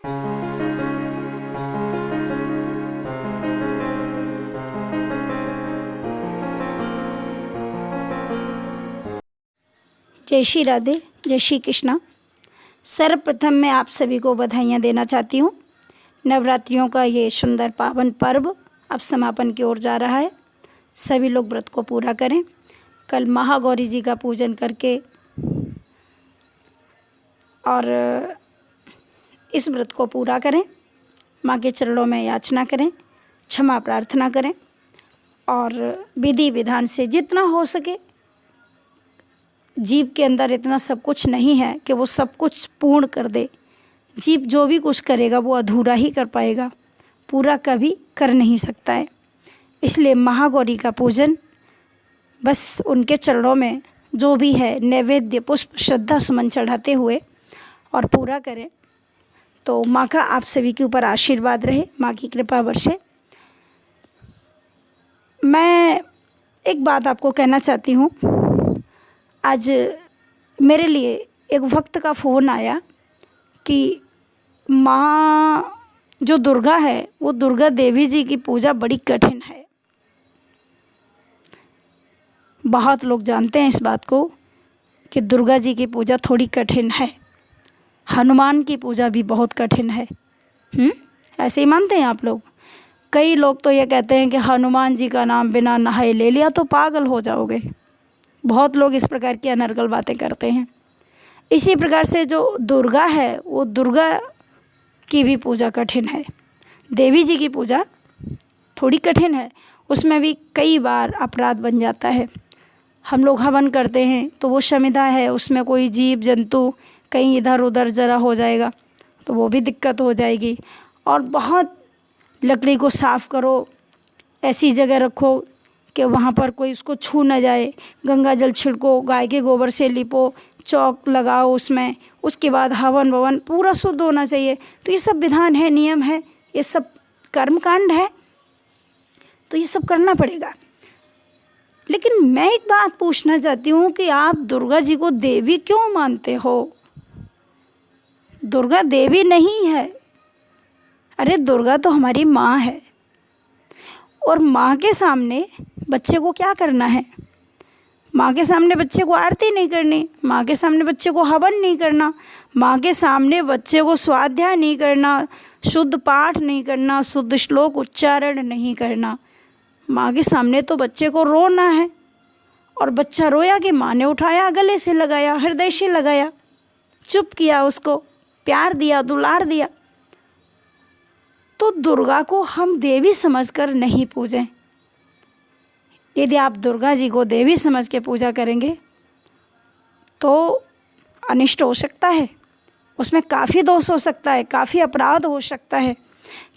जय श्री राधे, जय श्री कृष्णा। सर्वप्रथम मैं आप सभी को बधाइयाँ देना चाहती हूँ। नवरात्रियों का ये सुंदर पावन पर्व अब समापन की ओर जा रहा है। सभी लोग व्रत को पूरा करें। कल महागौरी जी का पूजन करके और इस व्रत को पूरा करें। माँ के चरणों में याचना करें, क्षमा प्रार्थना करें और विधि विधान से जितना हो सके। जीव के अंदर इतना सब कुछ नहीं है कि वो सब कुछ पूर्ण कर दे। जीव जो भी कुछ करेगा वो अधूरा ही कर पाएगा, पूरा कभी कर नहीं सकता है। इसलिए महागौरी का पूजन बस उनके चरणों में जो भी है नैवेद्य, पुष्प, श्रद्धा सुमन चढ़ाते हुए और पूरा करें तो माँ का आप सभी के ऊपर आशीर्वाद रहे, माँ की कृपा बरसे। मैं एक बात आपको कहना चाहती हूँ। आज मेरे लिए एक भक्त का फ़ोन आया कि माँ जो दुर्गा है वो दुर्गा देवी जी की पूजा बड़ी कठिन है। बहुत लोग जानते हैं इस बात को कि दुर्गा जी की पूजा थोड़ी कठिन है। हनुमान की पूजा भी बहुत कठिन है। ऐसे ही मानते हैं आप लोग? कई लोग तो ये कहते हैं कि हनुमान जी का नाम बिना नहाए ले लिया तो पागल हो जाओगे। बहुत लोग इस प्रकार की अनर्गल बातें करते हैं। इसी प्रकार से जो दुर्गा है वो दुर्गा की भी पूजा कठिन है। देवी जी की पूजा थोड़ी कठिन है, उसमें भी कई बार अपराध बन जाता है। हम लोग हवन करते हैं तो वो संविधा है, उसमें कोई जीव जंतु कहीं इधर उधर ज़रा हो जाएगा तो वो भी दिक्कत हो जाएगी। और बहुत लकड़ी को साफ़ करो, ऐसी जगह रखो कि वहाँ पर कोई उसको छू न जाए। गंगा जल छिड़को, गाय के गोबर से लिपो, चौक लगाओ उसमें, उसके बाद हवन ववन पूरा शुद्ध होना चाहिए। तो ये सब विधान है, नियम है, ये सब कर्मकांड है, तो ये सब करना पड़ेगा। लेकिन मैं एक बात पूछना चाहती हूँ कि आप दुर्गा जी को देवी क्यों मानते हो? दुर्गा देवी नहीं है। अरे दुर्गा तो हमारी माँ है और माँ के सामने बच्चे को क्या करना है? माँ के सामने बच्चे को आरती नहीं करनी, माँ के सामने बच्चे को हवन नहीं करना, माँ के सामने बच्चे को स्वाध्याय नहीं करना, शुद्ध पाठ नहीं करना, शुद्ध श्लोक उच्चारण नहीं करना। माँ के सामने तो बच्चे को रोना है और बच्चा रोया कि माँ ने उठाया, गले से लगाया, हृदय से लगाया, चुप किया, उसको प्यार दिया, दुलार दिया। तो दुर्गा को हम देवी समझकर नहीं पूजें। यदि आप दुर्गा जी को देवी समझ के पूजा करेंगे तो अनिष्ट हो सकता है, उसमें काफ़ी दोष हो सकता है, काफ़ी अपराध हो सकता है,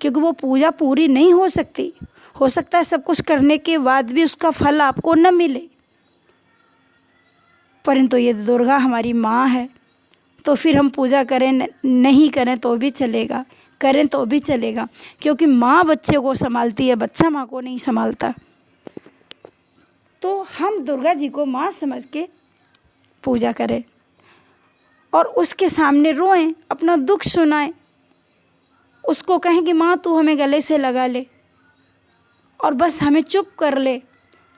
क्योंकि वो पूजा पूरी नहीं हो सकती। हो सकता है सब कुछ करने के बाद भी उसका फल आपको न मिले। परंतु यदि दुर्गा हमारी माँ है तो फिर हम पूजा करें नहीं करें तो भी चलेगा, करें तो भी चलेगा, क्योंकि माँ बच्चे को संभालती है, बच्चा माँ को नहीं संभालता। तो हम दुर्गा जी को माँ समझ के पूजा करें और उसके सामने रोएं, अपना दुख सुनाएं, उसको कहें कि माँ तू हमें गले से लगा ले और बस हमें चुप कर ले।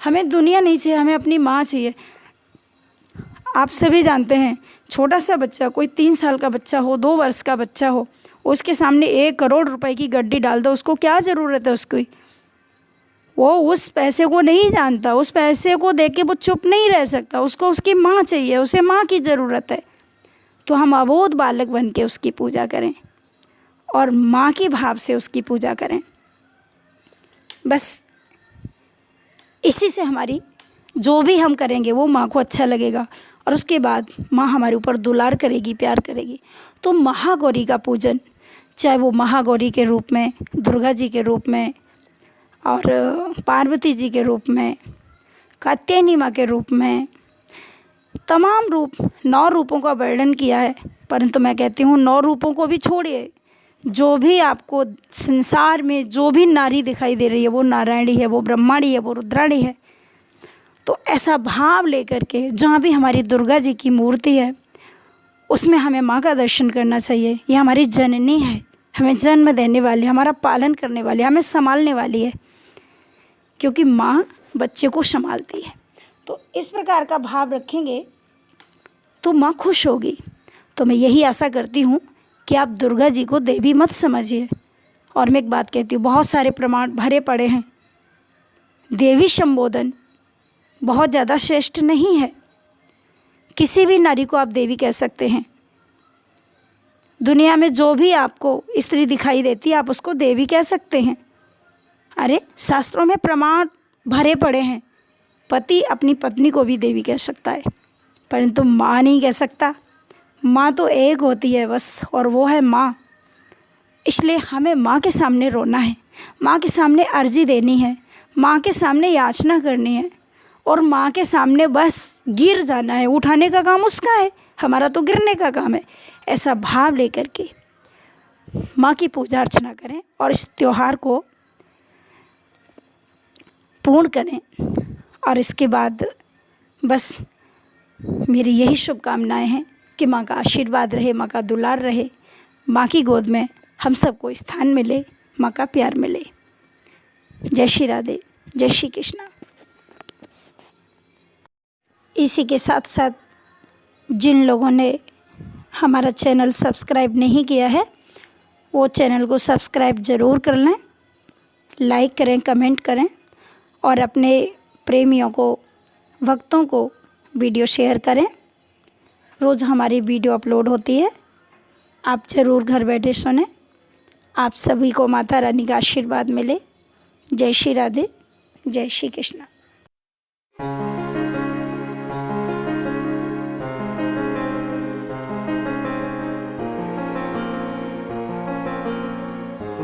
हमें दुनिया नहीं चाहिए, हमें अपनी माँ चाहिए। आप सभी जानते हैं, छोटा सा बच्चा, कोई 3 साल का बच्चा हो, 2 वर्ष का बच्चा हो, उसके सामने 1 करोड़ रुपए की गड्डी डाल दो, उसको क्या ज़रूरत है उसकी? वो उस पैसे को नहीं जानता, उस पैसे को देख के वो चुप नहीं रह सकता, उसको उसकी माँ चाहिए, उसे माँ की ज़रूरत है। तो हम अबोध बालक बन के उसकी पूजा करें और माँ की भाव से उसकी पूजा करें। बस इसी से हमारी जो भी हम करेंगे वो माँ को अच्छा लगेगा और उसके बाद माँ हमारे ऊपर दुलार करेगी, प्यार करेगी। तो महागौरी का पूजन, चाहे वो महागौरी के रूप में, दुर्गा जी के रूप में और पार्वती जी के रूप में, कात्यायनी माँ के रूप में, तमाम रूप, 9 रूपों का वर्णन किया है। परंतु मैं कहती हूँ 9 रूपों को भी छोड़िए, जो भी आपको संसार में जो भी नारी दिखाई दे रही है वो नारायणी है, वो ब्रह्माणी है, वो रुद्राणी है। तो ऐसा भाव लेकर के जहाँ भी हमारी दुर्गा जी की मूर्ति है उसमें हमें माँ का दर्शन करना चाहिए। ये हमारी जननी है, हमें जन्म देने वाली, हमारा पालन करने वाली, हमें संभालने वाली है, क्योंकि माँ बच्चे को संभालती है। तो इस प्रकार का भाव रखेंगे तो माँ खुश होगी। तो मैं यही आशा करती हूँ कि आप दुर्गा जी को देवी मत समझिए। और मैं एक बात कहती हूँ, बहुत सारे प्रमाण भरे पड़े हैं, देवी संबोधन बहुत ज़्यादा श्रेष्ठ नहीं है। किसी भी नारी को आप देवी कह सकते हैं। दुनिया में जो भी आपको स्त्री दिखाई देती है आप उसको देवी कह सकते हैं। अरे शास्त्रों में प्रमाण भरे पड़े हैं, पति अपनी पत्नी को भी देवी कह सकता है, परंतु माँ नहीं कह सकता। माँ तो एक होती है बस, और वो है माँ। इसलिए हमें माँ के सामने रोना है, माँ के सामने अर्जी देनी है, माँ के सामने याचना करनी है, और माँ के सामने बस गिर जाना है। उठाने का काम उसका है, हमारा तो गिरने का काम है। ऐसा भाव लेकर के माँ की पूजा अर्चना करें और इस त्यौहार को पूर्ण करें। और इसके बाद बस मेरी यही शुभकामनाएं हैं कि माँ का आशीर्वाद रहे, माँ का दुलार रहे, माँ की गोद में हम सबको स्थान मिले, माँ का प्यार मिले। जय श्री राधे, जय श्री कृष्णा। इसी के साथ साथ जिन लोगों ने हमारा चैनल सब्सक्राइब नहीं किया है वो चैनल को सब्सक्राइब ज़रूर कर लें, लाइक करें, कमेंट करें और अपने प्रेमियों को, भक्तों को वीडियो शेयर करें। रोज़ हमारी वीडियो अपलोड होती है, आप ज़रूर घर बैठे सुनें। आप सभी को माता रानी का आशीर्वाद मिले। जय श्री राधे, जय श्री कृष्णा।